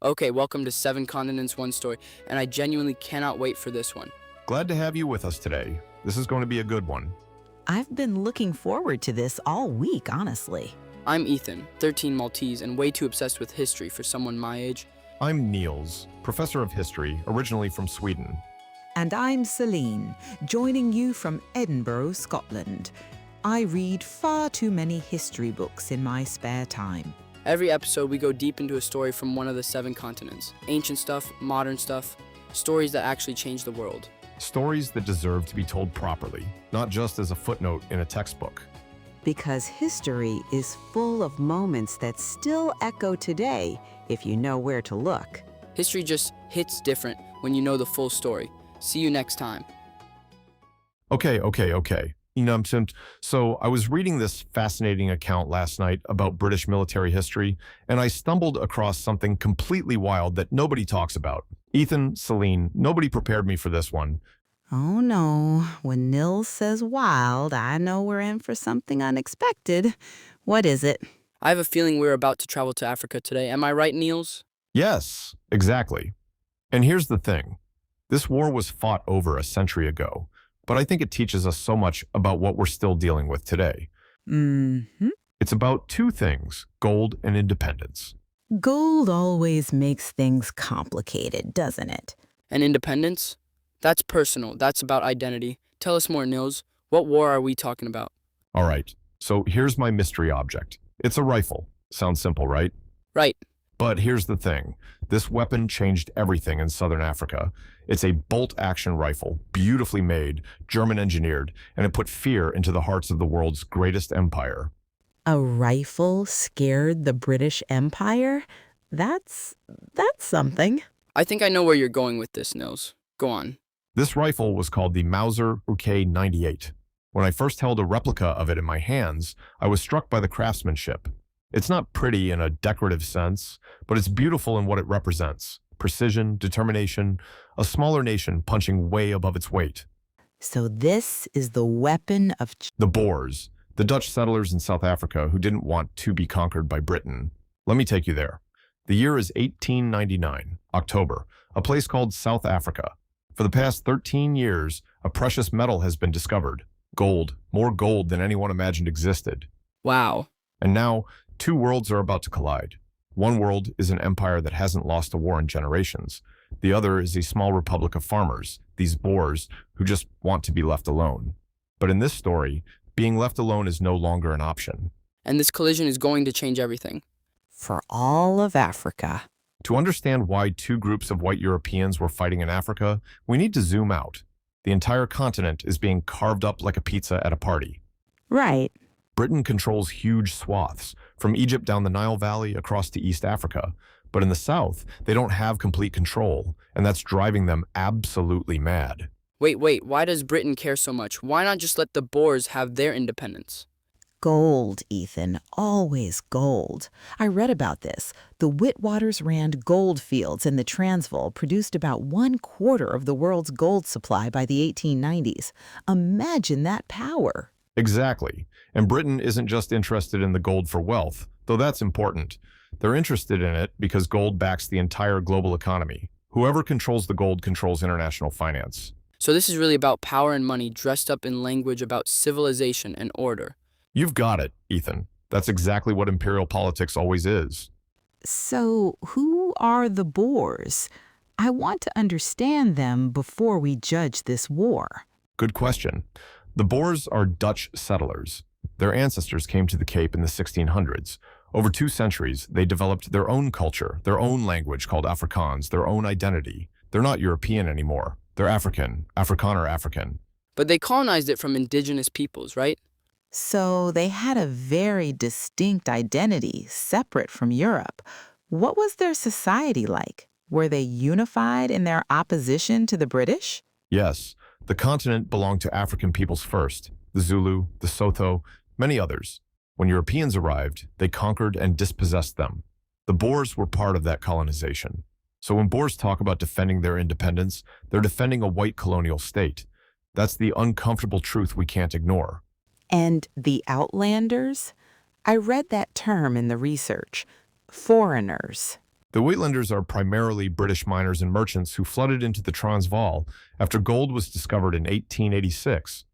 Okay, welcome to Seven Continents, One Story, and I genuinely cannot wait for this one. Glad to have you with us today. This is going to be a good one. I've been looking forward to this all week, honestly. I'm Ethan, 13 Maltese, and way too obsessed with history for someone my age. I'm Nils, professor of history, originally from Sweden. And I'm Celine, joining you from Edinburgh, Scotland. I read far too many history books in my spare time. Every episode, we go deep into a story from one of the seven continents. Ancient stuff, modern stuff, stories that actually change the world. Stories that deserve to be told properly, not just as a footnote in a textbook. Because history is full of moments that still echo today if you know where to look. History just hits different when you know the full story. See you next time. Okay. So I was reading this fascinating account last night about British military history, and I stumbled across something completely wild that nobody talks about. Ethan, Celine, nobody prepared me for this one. Oh no, when Nils says wild, I know we're in for something unexpected. What is it? I have a feeling we're about to travel to Africa today. Am I right, Niels? Yes, exactly. And here's the thing. This war was fought over a century ago, but I think it teaches us so much about what we're still dealing with today. It's about two things, gold and independence. Gold always makes things complicated, doesn't it? And independence? That's personal. That's about identity. Tell us more, Nils. What war are we talking about? All right, so here's my mystery object. It's a rifle. Sounds simple, right? Right. But here's the thing. This weapon changed everything in southern Africa. It's a bolt-action rifle, beautifully made, German-engineered, and it put fear into the hearts of the world's greatest empire. A rifle scared the British Empire? That's something. I think I know where you're going with this, Nils. Go on. This rifle was called the Mauser K98. When I first held a replica of it in my hands, I was struck by the craftsmanship. It's not pretty in a decorative sense, but it's beautiful in what it represents. Precision, determination, a smaller nation punching way above its weight. So this is the weapon of... The Boers, the Dutch settlers in South Africa who didn't want to be conquered by Britain. Let me take you there. The year is 1899, October, a place called South Africa. For the past 13 years, a precious metal has been discovered. Gold, more gold than anyone imagined existed. Wow. And now, two worlds are about to collide. One world is an empire that hasn't lost a war in generations. The other is a small republic of farmers, these Boers, who just want to be left alone. But in this story, being left alone is no longer an option. And this collision is going to change everything. For all of Africa. To understand why two groups of white Europeans were fighting in Africa, we need to zoom out. The entire continent is being carved up like a pizza at a party. Right. Britain controls huge swaths, from Egypt down the Nile Valley across to East Africa. But in the south, they don't have complete control, and that's driving them absolutely mad. Wait, why does Britain care so much? Why not just let the Boers have their independence? Gold, Ethan, always gold. I read about this. The Witwatersrand gold fields in the Transvaal produced about 1/4 of the world's gold supply by the 1890s. Imagine that power. Exactly. And Britain isn't just interested in the gold for wealth, though that's important. They're interested in it because gold backs the entire global economy. Whoever controls the gold controls international finance. So this is really about power and money dressed up in language about civilization and order. You've got it, Ethan. That's exactly what imperial politics always is. So who are the Boers? I want to understand them before we judge this war. Good question. The Boers are Dutch settlers. Their ancestors came to the Cape in the 1600s. Over 2 centuries, they developed their own culture, their own language called Afrikaans, their own identity. They're not European anymore. They're African, Afrikaner African. But they colonized it from indigenous peoples, right? So they had a very distinct identity, separate from Europe. What was their society like? Were they unified in their opposition to the British? Yes, the continent belonged to African peoples first, the Zulu, the Sotho, many others. When Europeans arrived, they conquered and dispossessed them. The Boers were part of that colonization. So when Boers talk about defending their independence, they're defending a white colonial state. That's the uncomfortable truth we can't ignore. And the Outlanders? I read that term in the research. Foreigners. The Uitlanders are primarily British miners and merchants who flooded into the Transvaal after gold was discovered in 1886.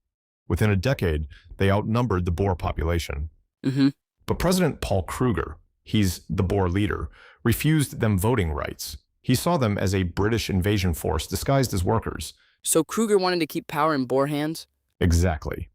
Within a decade, they outnumbered the Boer population. Mm-hmm. But President Paul Kruger, he's the Boer leader, refused them voting rights. He saw them as a British invasion force disguised as workers. So Kruger wanted to keep power in Boer hands? Exactly.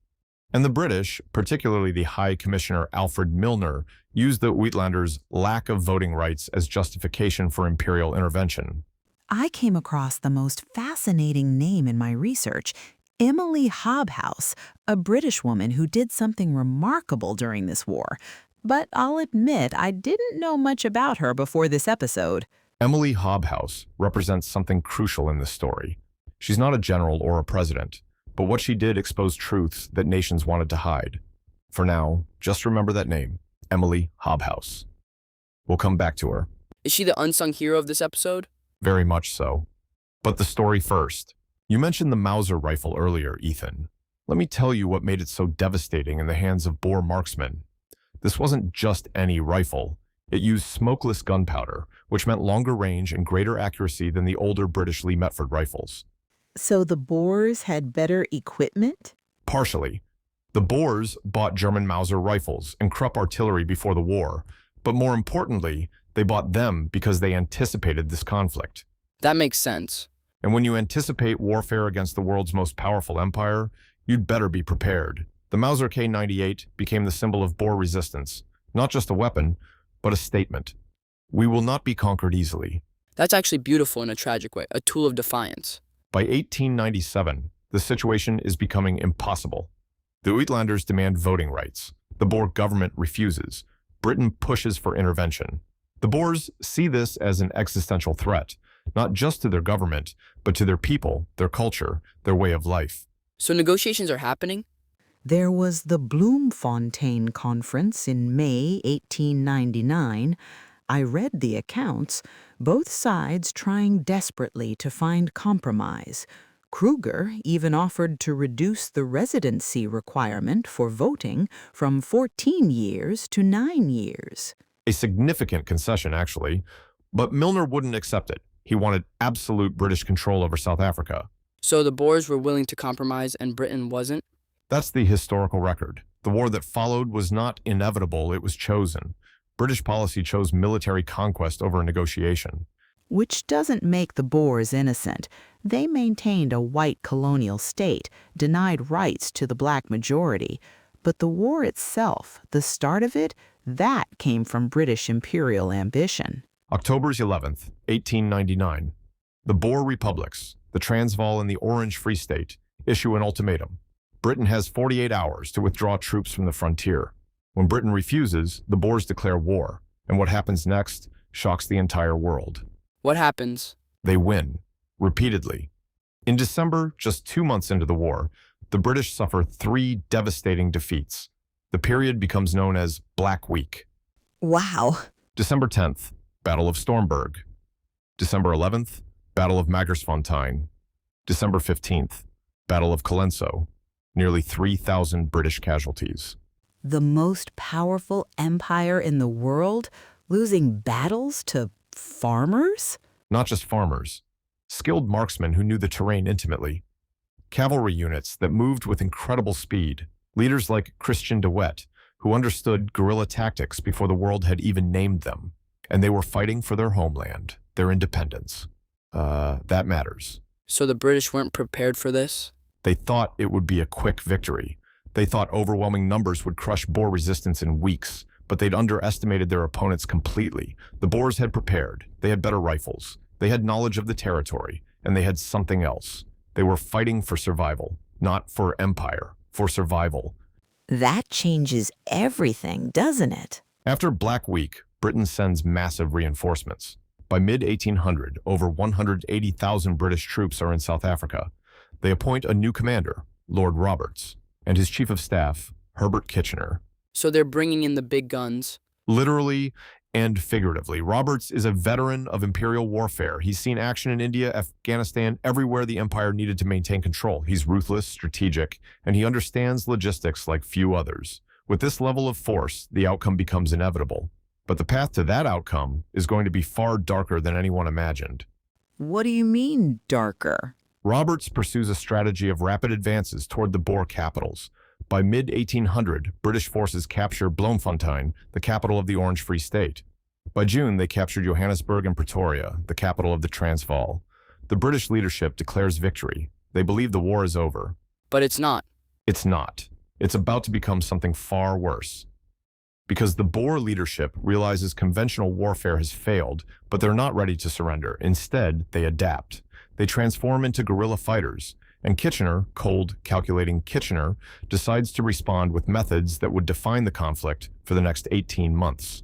And the British, particularly the High Commissioner Alfred Milner, used the Uitlanders' lack of voting rights as justification for imperial intervention. I came across the most fascinating name in my research, Emily Hobhouse, a British woman who did something remarkable during this war. But I'll admit I didn't know much about her before this episode. Emily Hobhouse represents something crucial in this story. She's not a general or a president, but what she did exposed truths that nations wanted to hide. For now, just remember that name, Emily Hobhouse. We'll come back to her. Is she the unsung hero of this episode? Very much so. But the story first. You mentioned the Mauser rifle earlier, Ethan. Let me tell you what made it so devastating in the hands of Boer marksmen. This wasn't just any rifle. It used smokeless gunpowder, which meant longer range and greater accuracy than the older British Lee Metford rifles. So the Boers had better equipment? Partially. The Boers bought German Mauser rifles and Krupp artillery before the war, but more importantly, they bought them because they anticipated this conflict. That makes sense. And when you anticipate warfare against the world's most powerful empire, you'd better be prepared. The Mauser K98 became the symbol of Boer resistance, not just a weapon, but a statement. We will not be conquered easily. That's actually beautiful in a tragic way, a tool of defiance. By 1897, the situation is becoming impossible. The Uitlanders demand voting rights. The Boer government refuses. Britain pushes for intervention. The Boers see this as an existential threat, not just to their government, but to their people, their culture, their way of life. So negotiations are happening? There was the Bloemfontein Conference in May 1899. I read the accounts, both sides trying desperately to find compromise. Kruger even offered to reduce the residency requirement for voting from 14 years to 9 years. A significant concession, actually, but Milner wouldn't accept it. He wanted absolute British control over South Africa. So the Boers were willing to compromise and Britain wasn't? That's the historical record. The war that followed was not inevitable, it was chosen. British policy chose military conquest over negotiation. Which doesn't make the Boers innocent. They maintained a white colonial state, denied rights to the black majority. But the war itself, the start of it, that came from British imperial ambition. October 11th, 1899. The Boer republics, the Transvaal and the Orange Free State, issue an ultimatum. Britain has 48 hours to withdraw troops from the frontier. When Britain refuses, the Boers declare war, and what happens next shocks the entire world. What happens? They win, repeatedly. In December, just 2 months into the war, the British suffer 3 devastating defeats. The period becomes known as Black Week. Wow. December 10th, Battle of Stormberg. December 11th, Battle of Magersfontein. December 15th, Battle of Colenso. Nearly 3,000 British casualties. The most powerful empire in the world losing battles to farmers? Not just farmers. Skilled marksmen who knew the terrain intimately. Cavalry units that moved with incredible speed. Leaders like Christian de Wet, who understood guerrilla tactics before the world had even named them. And they were fighting for their homeland, their independence. That matters. So the British weren't prepared for this? They thought it would be a quick victory. They thought overwhelming numbers would crush Boer resistance in weeks, but they'd underestimated their opponents completely. The Boers had prepared. They had better rifles. They had knowledge of the territory, and they had something else. They were fighting for survival, not for empire, for survival. That changes everything, doesn't it? After Black Week, Britain sends massive reinforcements. By mid-1800, over 180,000 British troops are in South Africa. They appoint a new commander, Lord Roberts, and his chief of staff, Herbert Kitchener. So they're bringing in the big guns? Literally and figuratively. Roberts is a veteran of imperial warfare. He's seen action in India, Afghanistan, everywhere the empire needed to maintain control. He's ruthless, strategic, and he understands logistics like few others. With this level of force, the outcome becomes inevitable. But the path to that outcome is going to be far darker than anyone imagined. What do you mean, darker? Roberts pursues a strategy of rapid advances toward the Boer capitals. By mid-1800, British forces capture Bloemfontein, the capital of the Orange Free State. By June, they captured Johannesburg and Pretoria, the capital of the Transvaal. The British leadership declares victory. They believe the war is over. But it's not. It's not. It's about to become something far worse. Because the Boer leadership realizes conventional warfare has failed, but they're not ready to surrender. Instead, they adapt. They transform into guerrilla fighters, and Kitchener, cold, calculating Kitchener, decides to respond with methods that would define the conflict for the next 18 months.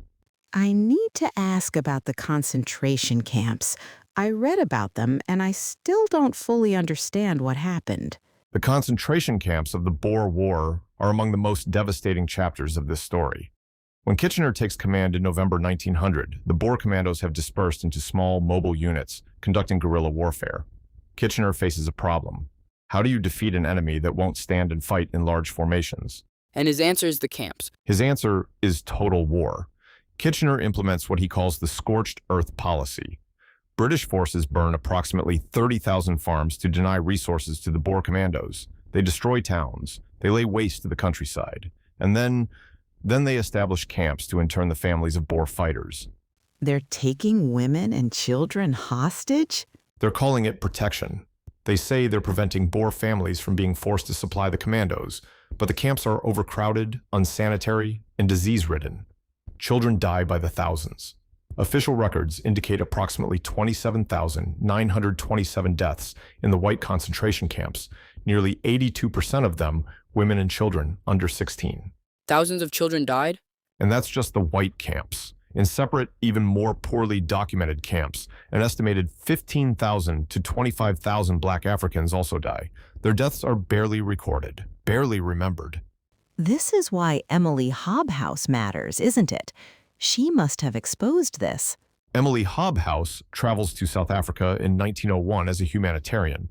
I need to ask about the concentration camps. I read about them, and I still don't fully understand what happened. The concentration camps of the Boer War are among the most devastating chapters of this story. When Kitchener takes command in November 1900, the Boer commandos have dispersed into small, mobile units, conducting guerrilla warfare. Kitchener faces a problem. How do you defeat an enemy that won't stand and fight in large formations? And his answer is the camps. His answer is total war. Kitchener implements what he calls the scorched earth policy. British forces burn approximately 30,000 farms to deny resources to the Boer commandos. They destroy towns. They lay waste to the countryside. And then they establish camps to intern the families of Boer fighters. They're taking women and children hostage? They're calling it protection. They say they're preventing Boer families from being forced to supply the commandos, but the camps are overcrowded, unsanitary, and disease-ridden. Children die by the thousands. Official records indicate approximately 27,927 deaths in the white concentration camps, nearly 82% of them women and children under 16. Thousands of children died? And that's just the white camps. In separate, even more poorly documented camps, an estimated 15,000 to 25,000 black Africans also die. Their deaths are barely recorded, barely remembered. This is why Emily Hobhouse matters, isn't it? She must have exposed this. Emily Hobhouse travels to South Africa in 1901 as a humanitarian.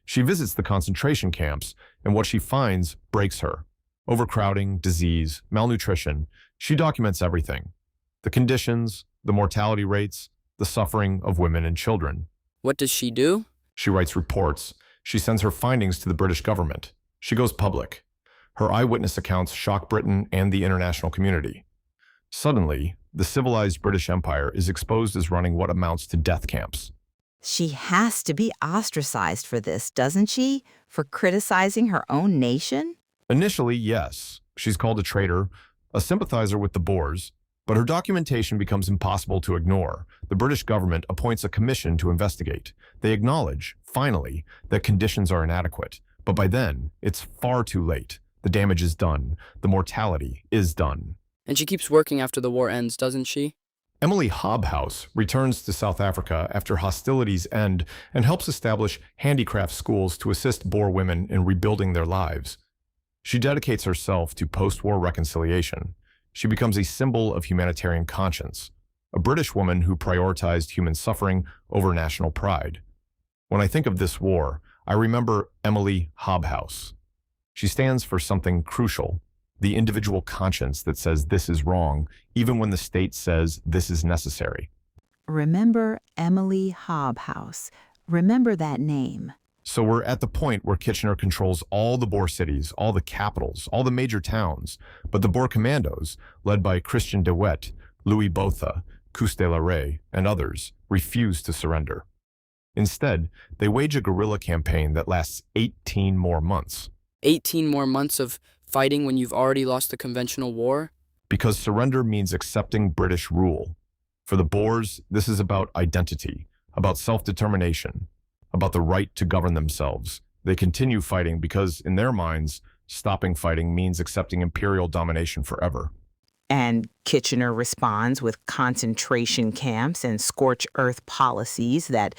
She visits the concentration camps, and what she finds breaks her. Overcrowding, disease, malnutrition. She documents everything. The conditions, the mortality rates, the suffering of women and children. What does she do? She writes reports. She sends her findings to the British government. She goes public. Her eyewitness accounts shock Britain and the international community. Suddenly, the civilized British Empire is exposed as running what amounts to death camps. She has to be ostracized for this, doesn't she? For criticizing her own nation? Initially, yes. She's called a traitor, a sympathizer with the Boers, but her documentation becomes impossible to ignore. The British government appoints a commission to investigate. They acknowledge, finally, that conditions are inadequate. But by then, it's far too late. The damage is done. The mortality is done. And she keeps working after the war ends, doesn't she? Emily Hobhouse returns to South Africa after hostilities end and helps establish handicraft schools to assist Boer women in rebuilding their lives. She dedicates herself to post-war reconciliation. She becomes a symbol of humanitarian conscience, a British woman who prioritized human suffering over national pride. When I think of this war, I remember Emily Hobhouse. She stands for something crucial, the individual conscience that says this is wrong, even when the state says this is necessary. Remember Emily Hobhouse. Remember that name. So we're at the point where Kitchener controls all the Boer cities, all the capitals, all the major towns, but the Boer commandos, led by Christian de Wet, Louis Botha, Koos de la Rey, and others, refuse to surrender. Instead, they wage a guerrilla campaign that lasts 18 more months. 18 more months of fighting when you've already lost the conventional war? Because surrender means accepting British rule. For the Boers, this is about identity, about self-determination, about the right to govern themselves. They continue fighting because, in their minds, stopping fighting means accepting imperial domination forever. And Kitchener responds with concentration camps and scorched earth policies that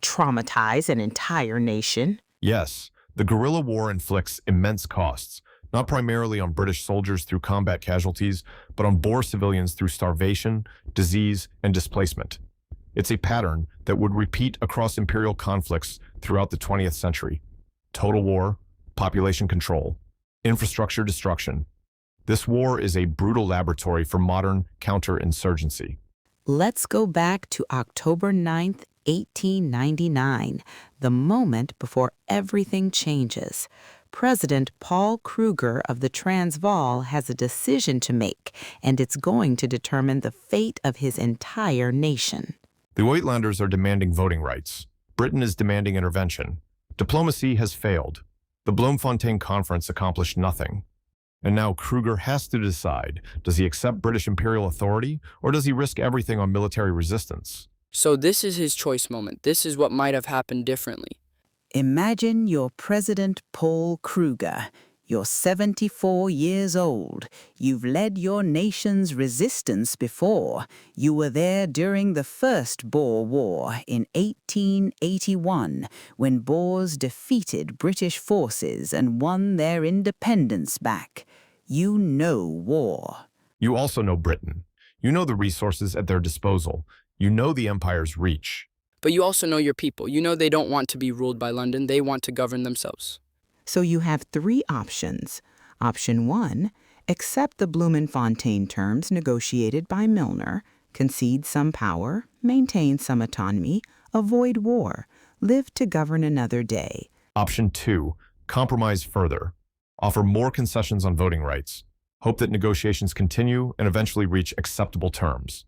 traumatize an entire nation. Yes, the guerrilla war inflicts immense costs, not primarily on British soldiers through combat casualties, but on Boer civilians through starvation, disease, and displacement. It's a pattern that would repeat across imperial conflicts throughout the 20th century. Total war, population control, infrastructure destruction. This war is a brutal laboratory for modern counterinsurgency. Let's go back to October 9th, 1899, the moment before everything changes. President Paul Kruger of the Transvaal has a decision to make, and it's going to determine the fate of his entire nation. The Uitlanders are demanding voting rights. Britain is demanding intervention. Diplomacy has failed. The Bloemfontein Conference accomplished nothing. And now Kruger has to decide, does he accept British imperial authority, or does he risk everything on military resistance? So this is his choice moment. This is what might have happened differently. Imagine you're President Paul Kruger. You're 74 years old. You've led your nation's resistance before. You were there during the First Boer War in 1881, when Boers defeated British forces and won their independence back. You know war. You also know Britain. You know the resources at their disposal. You know the empire's reach. But you also know your people. You know they don't want to be ruled by London. They want to govern themselves. So you have three options. Option 1, accept the Bloemfontein terms negotiated by Milner, concede some power, maintain some autonomy, avoid war, live to govern another day. Option 2, compromise further. Offer more concessions on voting rights. Hope that negotiations continue and eventually reach acceptable terms.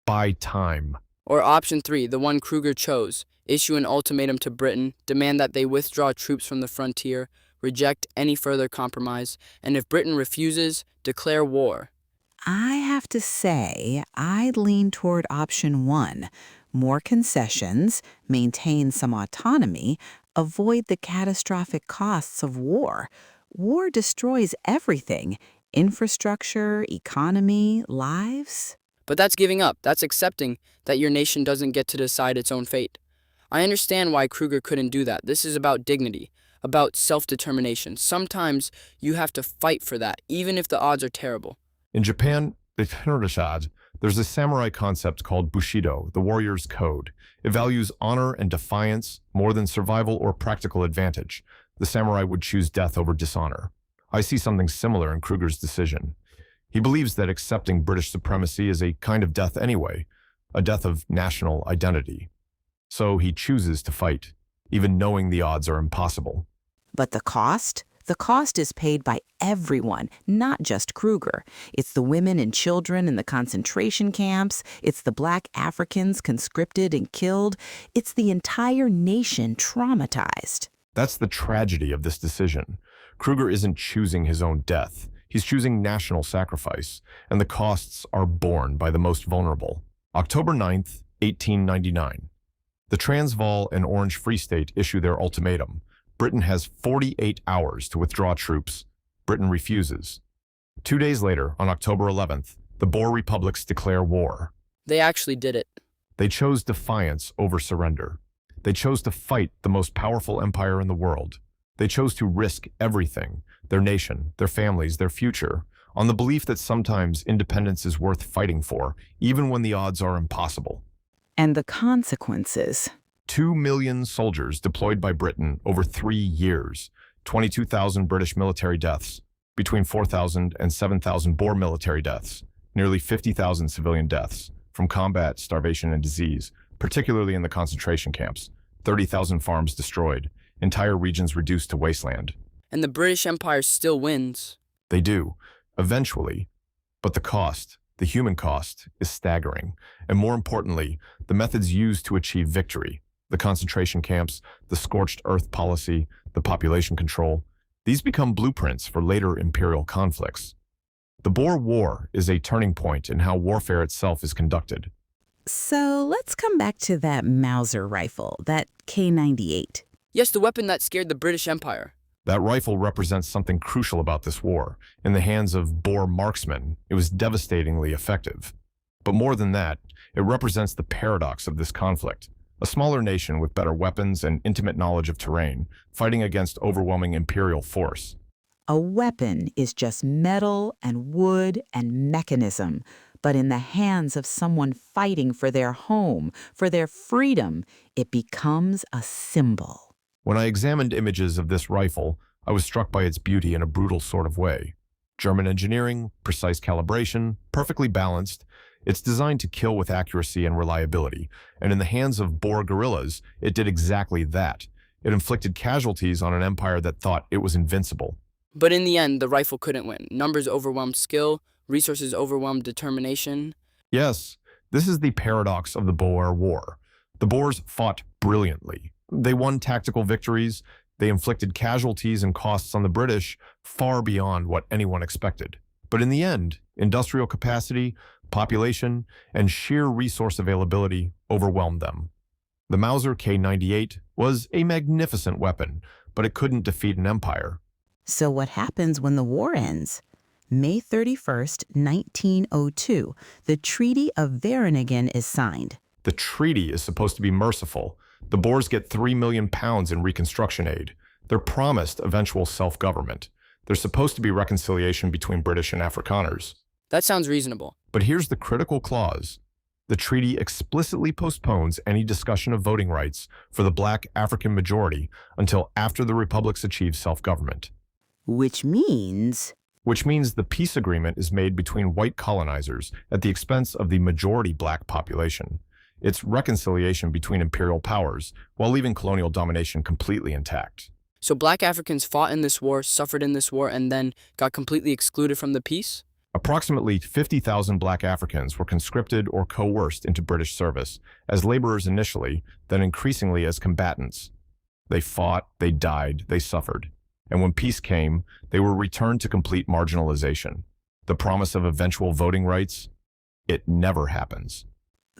Buy time. Or option 3, the one Kruger chose, issue an ultimatum to Britain, demand that they withdraw troops from the frontier, reject any further compromise, and if Britain refuses, declare war. I have to say, I'd lean toward option 1, more concessions, maintain some autonomy, avoid the catastrophic costs of war. War destroys everything: infrastructure, economy, lives. But that's giving up. That's accepting that your nation doesn't get to decide its own fate. I understand why Kruger couldn't do that. This is about dignity, about self-determination. Sometimes you have to fight for that, even if the odds are terrible. In Japan, there's a samurai concept called Bushido, the warrior's code. It values honor and defiance more than survival or practical advantage. The samurai would choose death over dishonor. I see something similar in Kruger's decision. He believes that accepting British supremacy is a kind of death anyway, a death of national identity. So he chooses to fight, even knowing the odds are impossible. But the cost? The cost is paid by everyone, not just Kruger. It's the women and children in the concentration camps. It's the Black Africans conscripted and killed. It's the entire nation traumatized. That's the tragedy of this decision. Kruger isn't choosing his own death. He's choosing national sacrifice, and the costs are borne by the most vulnerable. October 9th, 1899. The Transvaal and Orange Free State issue their ultimatum. Britain has 48 hours to withdraw troops. Britain refuses. 2 days later, on October 11th, the Boer republics declare war. They actually did it. They chose defiance over surrender. They chose to fight the most powerful empire in the world. They chose to risk everything, their nation, their families, their future, on the belief that sometimes independence is worth fighting for, even when the odds are impossible. And the consequences. 2 million soldiers deployed by Britain over 3 years, 22,000 British military deaths, between 4,000 and 7,000 Boer military deaths, nearly 50,000 civilian deaths from combat, starvation, and disease, particularly in the concentration camps, 30,000 farms destroyed, entire regions reduced to wasteland. And the British Empire still wins. They do, eventually, but the cost, the human cost, is staggering, and more importantly, the methods used to achieve victory, the concentration camps, the scorched earth policy, the population control, these become blueprints for later imperial conflicts. The Boer War is a turning point in how warfare itself is conducted. So let's come back to that Mauser rifle, that K98. Yes, the weapon that scared the British Empire. That rifle represents something crucial about this war. In the hands of Boer marksmen, it was devastatingly effective. But more than that, it represents the paradox of this conflict. A smaller nation with better weapons and intimate knowledge of terrain, fighting against overwhelming imperial force. A weapon is just metal and wood and mechanism, but in the hands of someone fighting for their home, for their freedom, it becomes a symbol. When I examined images of this rifle, I was struck by its beauty in a brutal sort of way. German engineering, precise calibration, perfectly balanced. It's designed to kill with accuracy and reliability, and in the hands of Boer guerrillas, it did exactly that. It inflicted casualties on an empire that thought it was invincible. But in the end, the rifle couldn't win. Numbers overwhelmed skill, resources overwhelmed determination. Yes, this is the paradox of the Boer War. The Boers fought brilliantly. They won tactical victories. They inflicted casualties and costs on the British far beyond what anyone expected. But in the end, industrial capacity, population, and sheer resource availability overwhelmed them. The Mauser K98 was a magnificent weapon, but it couldn't defeat an empire. So what happens when the war ends? May 31st, 1902, the Treaty of Vereeniging is signed. The treaty is supposed to be merciful. The Boers get £3 million in reconstruction aid. They're promised eventual self-government. There's supposed to be reconciliation between British and Afrikaners. That sounds reasonable. But here's the critical clause. The treaty explicitly postpones any discussion of voting rights for the black African majority until after the republics achieve self-government. Which means The peace agreement is made between white colonizers at the expense of the majority black population. It's reconciliation between imperial powers while leaving colonial domination completely intact. So black Africans fought in this war, suffered in this war, and then got completely excluded from the peace? Approximately 50,000 black Africans were conscripted or coerced into British service, as laborers initially, then increasingly as combatants. They fought, they died, they suffered. And when peace came, they were returned to complete marginalization. The promise of eventual voting rights, it never happens.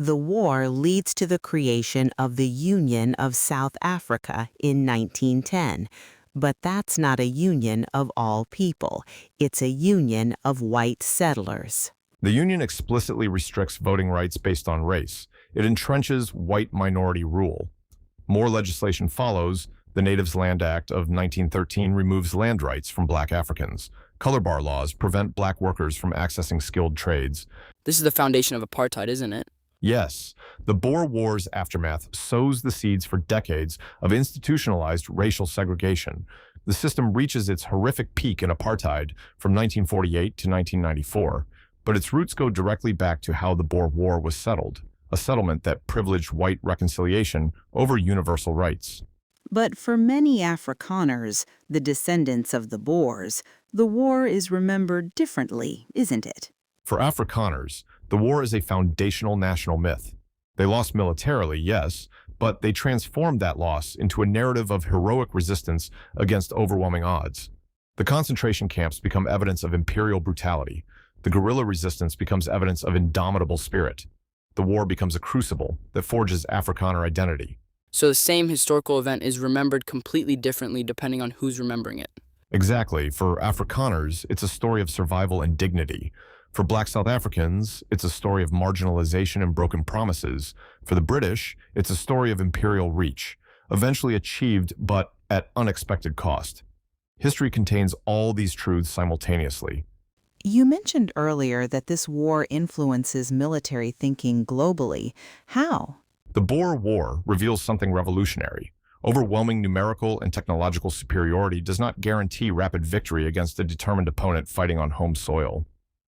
the war leads to the creation of the Union of South Africa in 1910. But that's not a union of all people. It's a union of white settlers. The Union explicitly restricts voting rights based on race. It entrenches white minority rule. More legislation follows. The Natives Land Act of 1913 removes land rights from black Africans. Color bar laws prevent black workers from accessing skilled trades. This is the foundation of apartheid, isn't it? Yes, the Boer War's aftermath sows the seeds for decades of institutionalized racial segregation. The system reaches its horrific peak in apartheid from 1948 to 1994, but its roots go directly back to how the Boer War was settled, a settlement that privileged white reconciliation over universal rights. But for many Afrikaners, the descendants of the Boers, the war is remembered differently, isn't it? For Afrikaners, the war is a foundational national myth. They lost militarily, yes, but they transformed that loss into a narrative of heroic resistance against overwhelming odds. The concentration camps become evidence of imperial brutality. The guerrilla resistance becomes evidence of indomitable spirit. The war becomes a crucible that forges Afrikaner identity. So the same historical event is remembered completely differently depending on who's remembering it. Exactly. For Afrikaners, it's a story of survival and dignity. For black South Africans, it's a story of marginalization and broken promises. For the British, it's a story of imperial reach, eventually achieved but at unexpected cost. History contains all these truths simultaneously. You mentioned earlier that this war influences military thinking globally. How? The Boer War reveals something revolutionary. Overwhelming numerical and technological superiority does not guarantee rapid victory against a determined opponent fighting on home soil.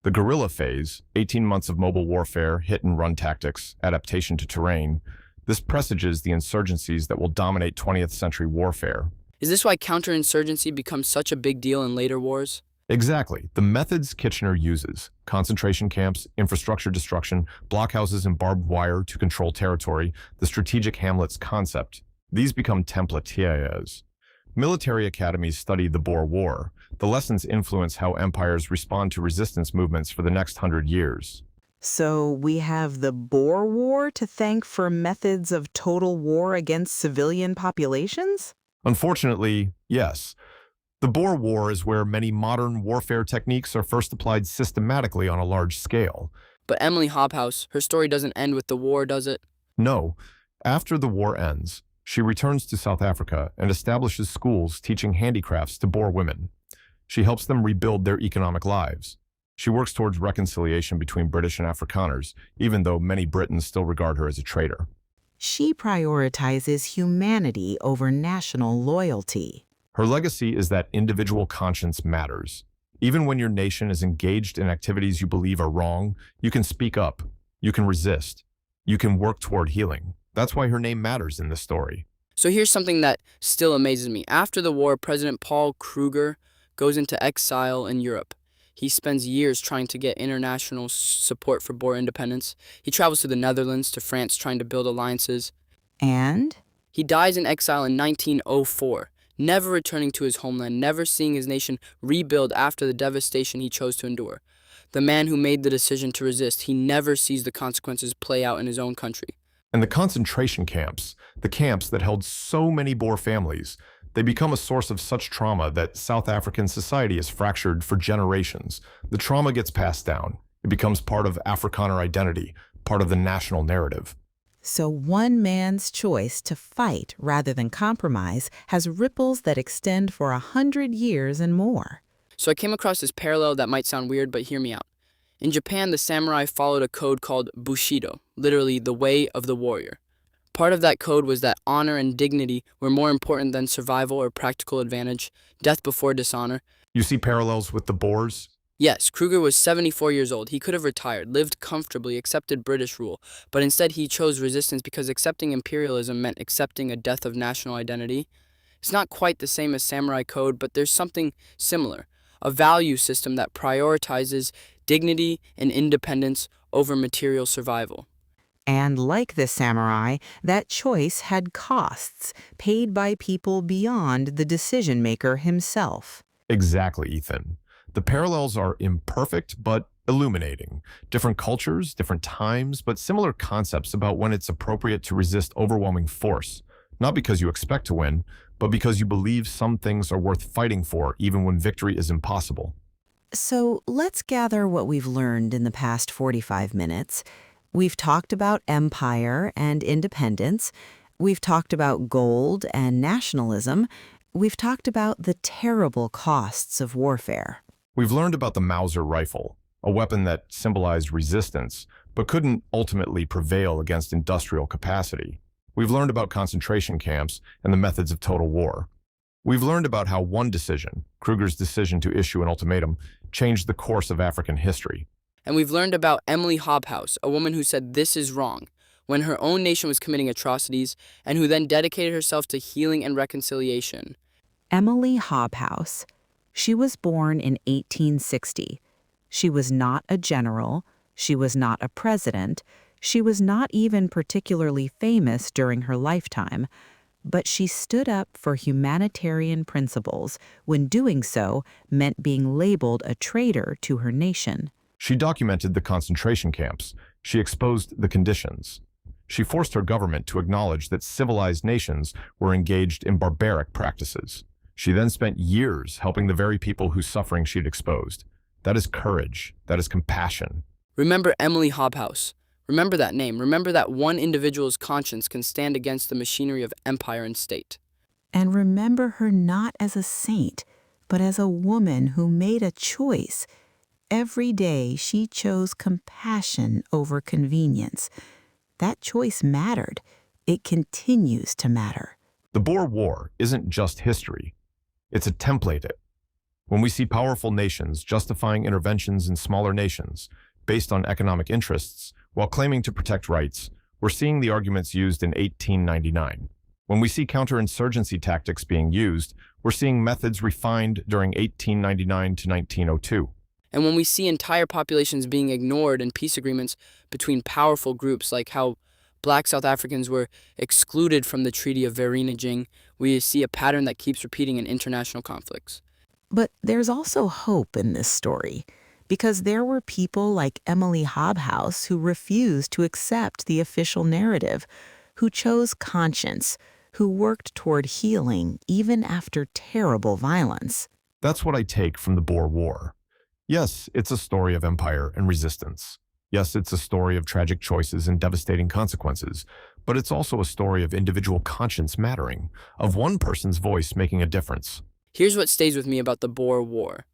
The guerrilla phase, 18 months of mobile warfare, hit-and-run tactics, adaptation to terrain, this presages the insurgencies that will dominate 20th century warfare. Is this why counterinsurgency becomes such a big deal in later wars? Exactly. The methods Kitchener uses, concentration camps, infrastructure destruction, blockhouses and barbed wire to control territory, the strategic hamlets concept, these become templates. Military academies study the Boer War. The lessons influence how empires respond to resistance movements for the next 100 years. So we have the Boer War to thank for methods of total war against civilian populations? Unfortunately, yes. The Boer War is where many modern warfare techniques are first applied systematically on a large scale. But Emily Hobhouse, her story doesn't end with the war, does it? No. After the war ends, she returns to South Africa and establishes schools teaching handicrafts to Boer women. She helps them rebuild their economic lives. She works towards reconciliation between British and Afrikaners, even though many Britons still regard her as a traitor. She prioritizes humanity over national loyalty. Her legacy is that individual conscience matters. Even when your nation is engaged in activities you believe are wrong, you can speak up, you can resist, you can work toward healing. That's why her name matters in this story. So here's something that still amazes me. After the war, President Paul Kruger goes into exile in Europe. He spends years trying to get international support for Boer independence. He travels to the Netherlands, to France, trying to build alliances. And He dies in exile in 1904, never returning to his homeland, never seeing his nation rebuild after the devastation he chose to endure. The man who made the decision to resist, he never sees the consequences play out in his own country. And the concentration camps, the camps that held so many Boer families, they become a source of such trauma that South African society is fractured for generations. The trauma gets passed down. It becomes part of Afrikaner identity, part of the national narrative. so one man's choice to fight rather than compromise has ripples that extend for 100 years and more. So I came across this parallel that might sound weird, but hear me out. In Japan, the samurai followed a code called Bushido, literally the way of the warrior. Part of that code was that honor and dignity were more important than survival or practical advantage, death before dishonor. You see parallels with the Boers? Yes, Kruger was 74 years old. He could have retired, lived comfortably, accepted British rule, but instead he chose resistance because accepting imperialism meant accepting a death of national identity. It's not quite the same as samurai code, but there's something similar, a value system that prioritizes dignity and independence over material survival. And like the samurai, that choice had costs paid by people beyond the decision maker himself. Exactly, Ethan. The parallels are imperfect but illuminating. Different cultures, different times, but similar concepts about when it's appropriate to resist overwhelming force. Not because you expect to win, but because you believe some things are worth fighting for even when victory is impossible. So let's gather what we've learned in the past 45 minutes. We've talked about empire and independence. We've talked about gold and nationalism. We've talked about the terrible costs of warfare. We've learned about the Mauser rifle, a weapon that symbolized resistance, but couldn't ultimately prevail against industrial capacity. We've learned about concentration camps and the methods of total war. We've learned about how one decision, Kruger's decision to issue an ultimatum, changed the course of African history. And we've learned about Emily Hobhouse, a woman who said this is wrong, when her own nation was committing atrocities, and who then dedicated herself to healing and reconciliation. Emily Hobhouse. She was born in 1860. She was not a general. She was not a president. She was not even particularly famous during her lifetime. But she stood up for humanitarian principles when doing so meant being labeled a traitor to her nation. She documented the concentration camps. She exposed the conditions. She forced her government to acknowledge that civilized nations were engaged in barbaric practices. She then spent years helping the very people whose suffering she'd exposed. That is courage. That is compassion. Remember Emily Hobhouse. Remember that name. Remember that one individual's conscience can stand against the machinery of empire and state. And remember her not as a saint, but as a woman who made a choice. Every day she chose compassion over convenience. That choice mattered. It continues to matter. The Boer War isn't just history. It's a template. When we see powerful nations justifying interventions in smaller nations based on economic interests while claiming to protect rights, we're seeing the arguments used in 1899. When we see counterinsurgency tactics being used, we're seeing methods refined during 1899 to 1902. And when we see entire populations being ignored in peace agreements between powerful groups, like how Black South Africans were excluded from the Treaty of Vereeniging, we see a pattern that keeps repeating in international conflicts. But there's also hope in this story, because there were people like Emily Hobhouse who refused to accept the official narrative, who chose conscience, who worked toward healing even after terrible violence. That's what I take from the Boer War. Yes, it's a story of empire and resistance. Yes, it's a story of tragic choices and devastating consequences, but it's also a story of individual conscience mattering, of one person's voice making a difference. Here's what stays with me about the Boer War.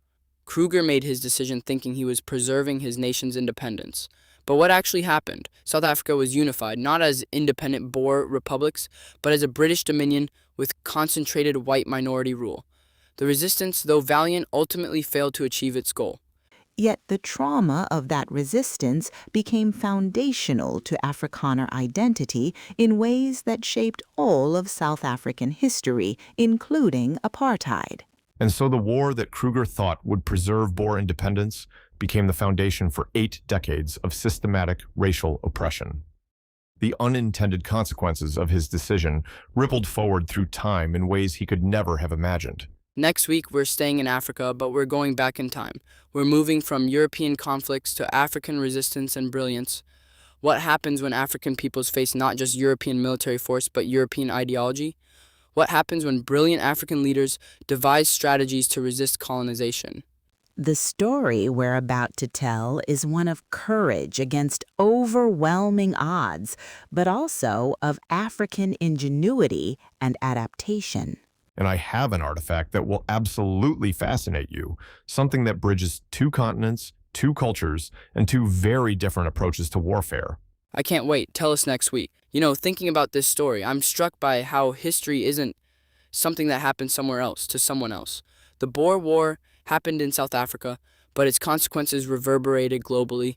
Kruger made his decision thinking he was preserving his nation's independence. But what actually happened? South Africa was unified, not as independent Boer republics, but as a British dominion with concentrated white minority rule. The resistance, though valiant, ultimately failed to achieve its goal. Yet the trauma of that resistance became foundational to Afrikaner identity in ways that shaped all of South African history, including apartheid. And so the war that Kruger thought would preserve Boer independence became the foundation for 8 decades of systematic racial oppression. The unintended consequences of his decision rippled forward through time in ways he could never have imagined. Next week, we're staying in Africa, but we're going back in time. We're moving from European conflicts to African resistance and brilliance. What happens when African peoples face not just European military force, but European ideology? What happens when brilliant African leaders devise strategies to resist colonization? The story we're about to tell is one of courage against overwhelming odds, but also of African ingenuity and adaptation. And I have an artifact that will absolutely fascinate you, something that bridges 2 continents, 2 cultures, and 2 very different approaches to warfare. I can't wait. Tell us next week. Thinking about this story, I'm struck by how history isn't something that happened somewhere else to someone else. The Boer War happened in South Africa, but its consequences reverberated globally.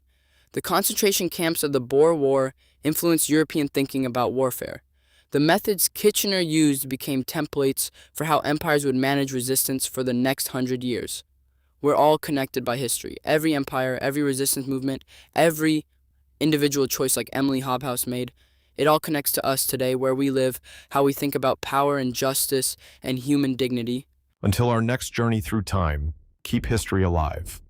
The concentration camps of the Boer War influenced European thinking about warfare. The methods Kitchener used became templates for how empires would manage resistance for the next 100 years. We're all connected by history. Every empire, every resistance movement, every individual choice like Emily Hobhouse made, it all connects to us today, where we live, how we think about power and justice and human dignity. Until our next journey through time, keep history alive.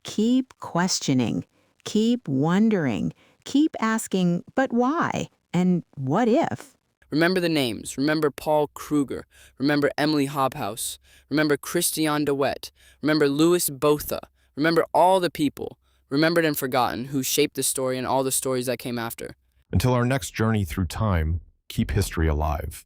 Keep questioning, keep wondering, keep asking, but why? And what if? Remember the names. Remember Paul Kruger. Remember Emily Hobhouse. Remember Christian de Wet. Remember Louis Botha. Remember all the people, remembered and forgotten, who shaped the story and all the stories that came after. Until our next journey through time, keep history alive.